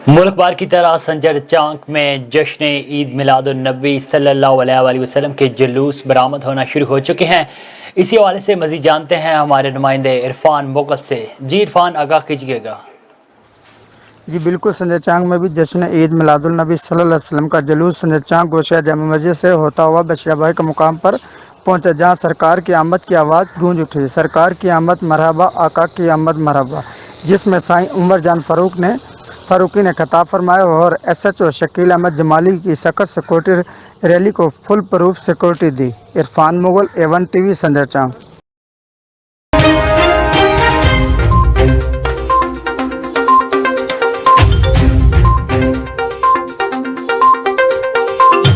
मुल्क भर की तरह संजर चांक में जश्न ईद मिलादुन्नबी सल्लल्लाहु अलैहि वसल्लम के जुलूस बरामद होना शुरू हो चुके हैं। इसी हवाले से मज़ीद जानते हैं हमारे नुमाइंदे इरफान मुगल से। जी इरफान, आगाह कीजिएगा। जी बिल्कुल, संजय चांग में भी जश्न ईद मिलादुन्नबी सल्लल्लाहु अलैहि वसल्लम का जुलूस संजय चांग गोशिया जामा मस्जिद से होता हुआ बशराबाई के मुकाम पर पहुंचा, जहां सरकार की आमद की आवाज़ गूंज उठी। सरकार की आमद मरहबा, आका की आमद मरहबा, जिसमें साईं उमर जान फारूकी ने खिताब फरमाया और SHO शकील अहमद जमाली की सख्त सिक्योरिटी रैली को फुल प्रूफ सिक्योरिटी दी। इरफान मुगल, A1 TV, संजय चांग।